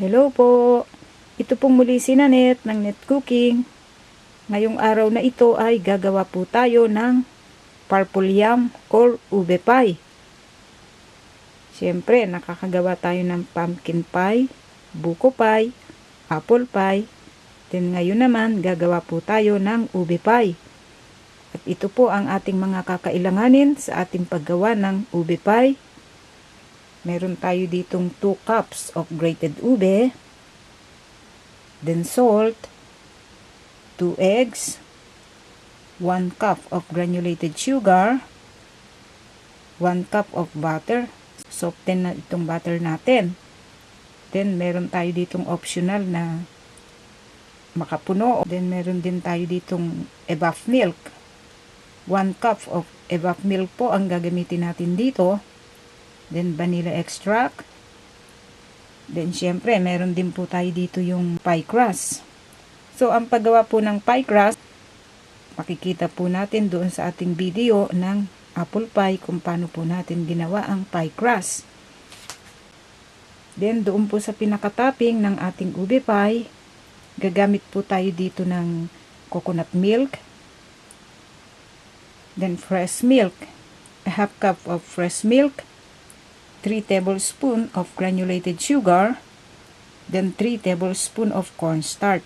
Hello po! Ito pong muli si Nanet ng Net Cooking. Ngayong araw na ito ay gagawa po tayo ng purple yam or ube pie. Siyempre, nakakagawa tayo ng pumpkin pie, buko pie, apple pie. Then ngayon naman, gagawa po tayo ng ube pie. At ito po ang ating mga kakailanganin sa ating paggawa ng ube pie. Meron tayo ditong 2 cups of grated ube, then salt, 2 eggs, 1 cup of granulated sugar, 1 cup of butter. Soften na itong butter natin. Then meron tayo ditong optional na makapuno. Then meron din tayo ditong evap milk. 1 cup of evap milk po ang gagamitin natin dito. Then vanilla extract. Then syempre meron din po tayo dito yung pie crust. So ang paggawa po ng pie crust, makikita po natin doon sa ating video ng apple pie kung paano po natin ginawa ang pie crust. Then doon po sa pinakatopping ng ating ube pie, gagamit po tayo dito ng coconut milk. Then fresh milk, a half cup of fresh milk, 3 tablespoons of granulated sugar, then 3 tablespoons of cornstarch.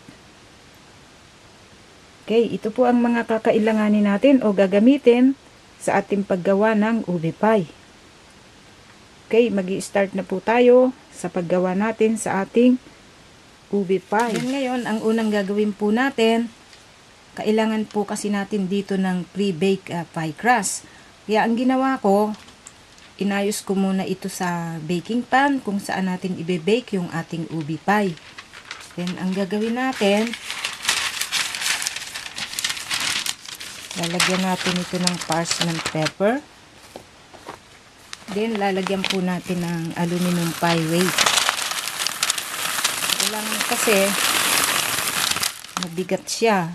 Okay, ito po ang mga kakailanganin natin o gagamitin sa ating paggawa ng ube pie. Okay, magi-start na po tayo sa paggawa natin sa ating ube pie. Yan ngayon, ang unang gagawin po natin, kailangan po kasi natin dito ng pre-bake pie crust. Kaya ang ginawa ko, inayos ko muna ito sa baking pan kung saan natin ibe-bake yung ating ube pie. Then, ang gagawin natin, lalagyan natin ito ng parchment paper. Then, lalagyan po natin ng aluminum pie weight. Kailangan kasi mabigat siya.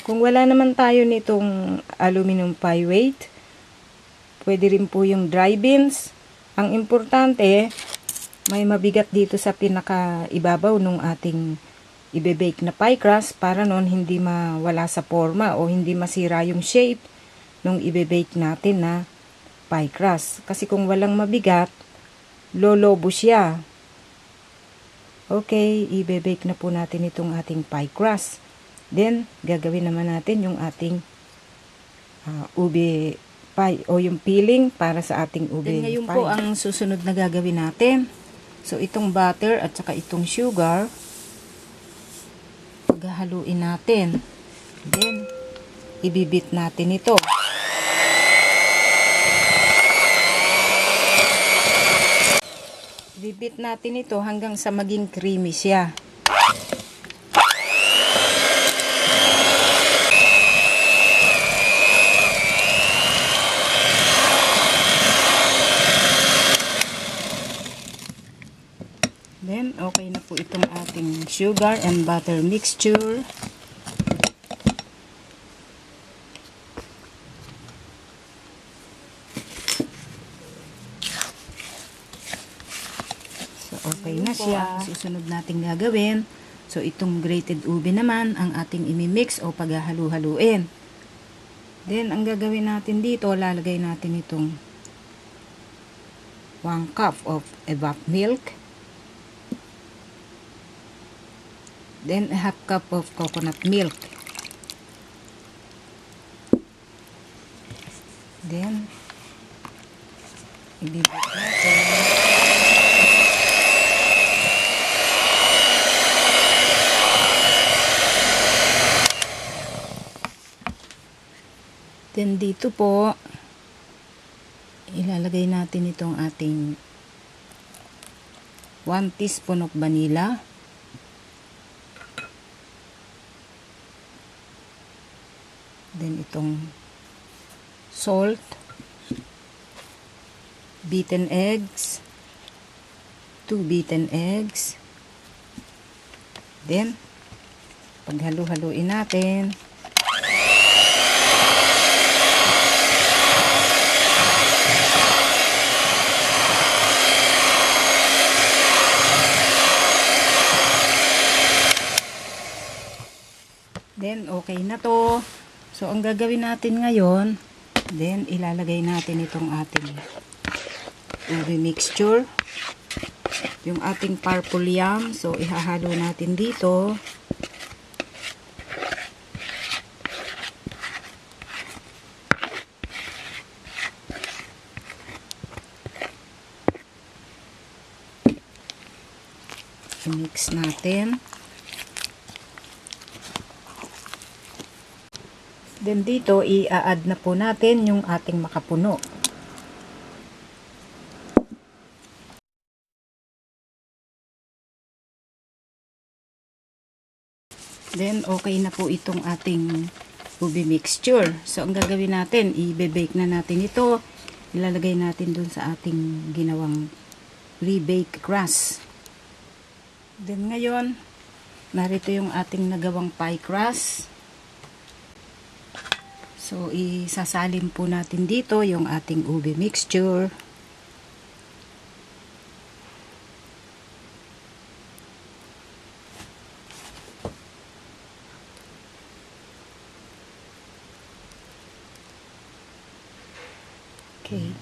Kung wala naman tayo nitong aluminum pie weight, pwede rin po yung dry beans. Ang importante, may mabigat dito sa pinaka-ibabaw nung ating ibe-bake na pie crust para nun hindi mawala sa forma o hindi masira yung shape nung ibe-bake natin na pie crust. Kasi kung walang mabigat, lolobo siya. Okay, ibe-bake na po natin itong ating pie crust. Then, gagawin naman natin yung ating ube pie o yung peeling para sa ating ube pie. Then, ngayon po ang susunod na gagawin natin. So, itong butter at saka itong sugar, paghahaluin natin. Then, ibibit natin ito. Ibibit natin ito hanggang sa maging creamy siya. Then, okay na po itong ating sugar and butter mixture. So, okay na siya. Susunod nating gagawin. So, itong grated ube naman ang ating imimix o paghahalu-haluin. Then, ang gagawin natin dito, lalagay natin itong 1 cup of evap milk. Then, a half cup of coconut milk. Then, ibibit natin. Then, dito po, ilalagay natin itong ating 1 teaspoon of vanilla. Then itong salt, beaten eggs, 2 beaten eggs. Then, paghalu-haluin natin. Then, okay na to. So, ang gagawin natin ngayon, then, ilalagay natin itong ating ube mixture. Yung ating purple yam. So, ihahalo natin dito. I-mix natin. Then dito, i-add na po natin yung ating makapuno. Then, okay na po itong ating ube mixture. So, ang gagawin natin, i-bake na natin ito. Ilalagay natin dun sa ating ginawang pre-bake crust. Then, ngayon, narito yung ating nagawang pie crust. So, isasalim po natin dito yung ating ube mixture. Okay.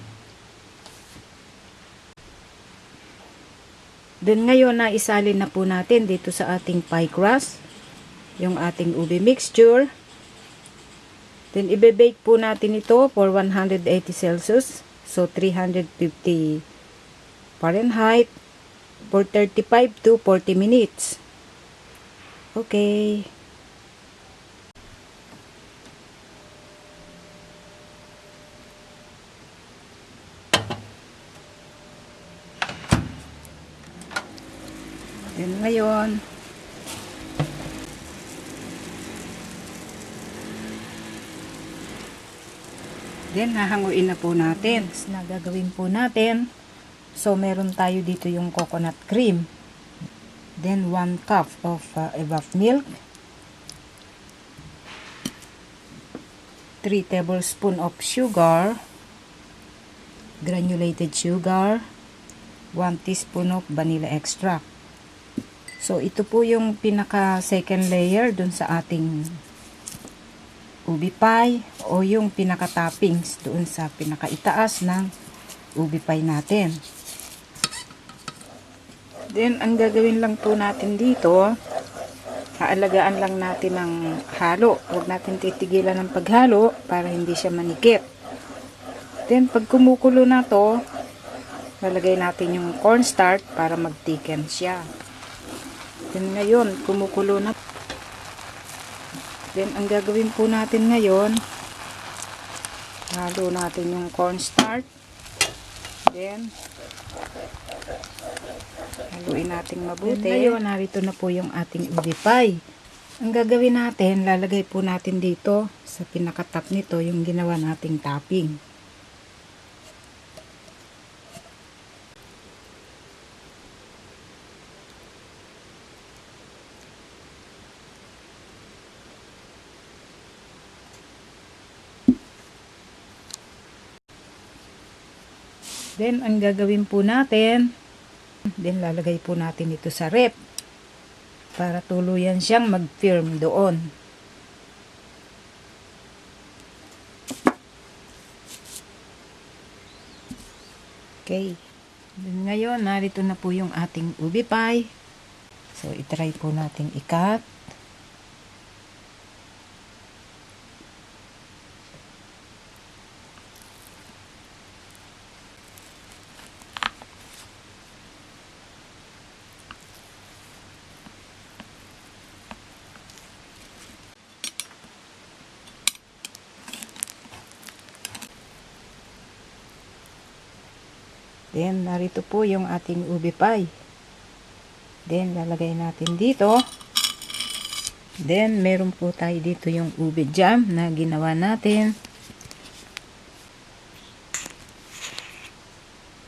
Then, ngayon na isalin na po natin dito sa ating pie crust yung ating ube mixture. Then, ibe-bake po natin ito for 180 Celsius. So, 350 Fahrenheit for 35 to 40 minutes. Okay. Then, ngayon, then, hahanguin na po natin. Na gagawin po natin. So, meron tayo dito yung coconut cream. Then, 1 cup of evap milk. 3 tablespoons of sugar. Granulated sugar. 1 teaspoon of vanilla extract. So, ito po yung pinaka second layer dun sa ating ube pie o yung pinaka toppings doon sa pinaka itaas ng ube pie natin. Then, ang gagawin lang po natin dito, haalagaan lang natin ng halo. Huwag natin titigilan ng paghalo para hindi siya manikip. Then, pag kumukulo na to, lalagay natin yung cornstarch para mag-thicken siya. Then, ngayon, kumukulo na. Then, ang gagawin po natin ngayon, halo natin yung cornstarch. Then, haluin natin mabuti. Then, ngayon, narito na po yung ating ube pie. Ang gagawin natin, lalagay po natin dito sa pinaka-top nito yung ginawa nating topping. Then, ang gagawin po natin, then lalagay po natin ito sa rep para tuluyan siyang mag-firm doon. Okay. Then, ngayon, narito na po yung ating ube pie. So, itry po natin i-cut. Then, narito po yung ating ube pie. Then, lalagay natin dito. Then, meron po tayo dito yung ube jam na ginawa natin.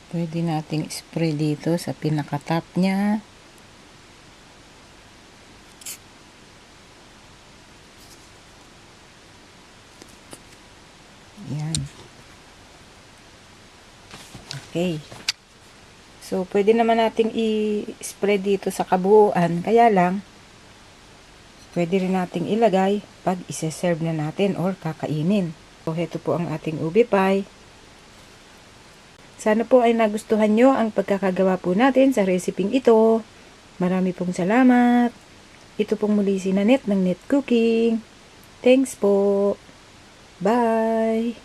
Pwede nating spray dito sa pinaka-top niya. Yan. Okay. So, pwede naman nating i-spread dito sa kabuuan. Kaya lang, Pwede rin nating ilagay pag ise-serve na natin or kakainin. So, ito po ang ating ube pie. Sana po ay nagustuhan nyo ang pagkakagawa po natin sa reseping ito. Marami pong salamat. Ito pong muli si Nanette ng Net Cooking. Thanks po. Bye!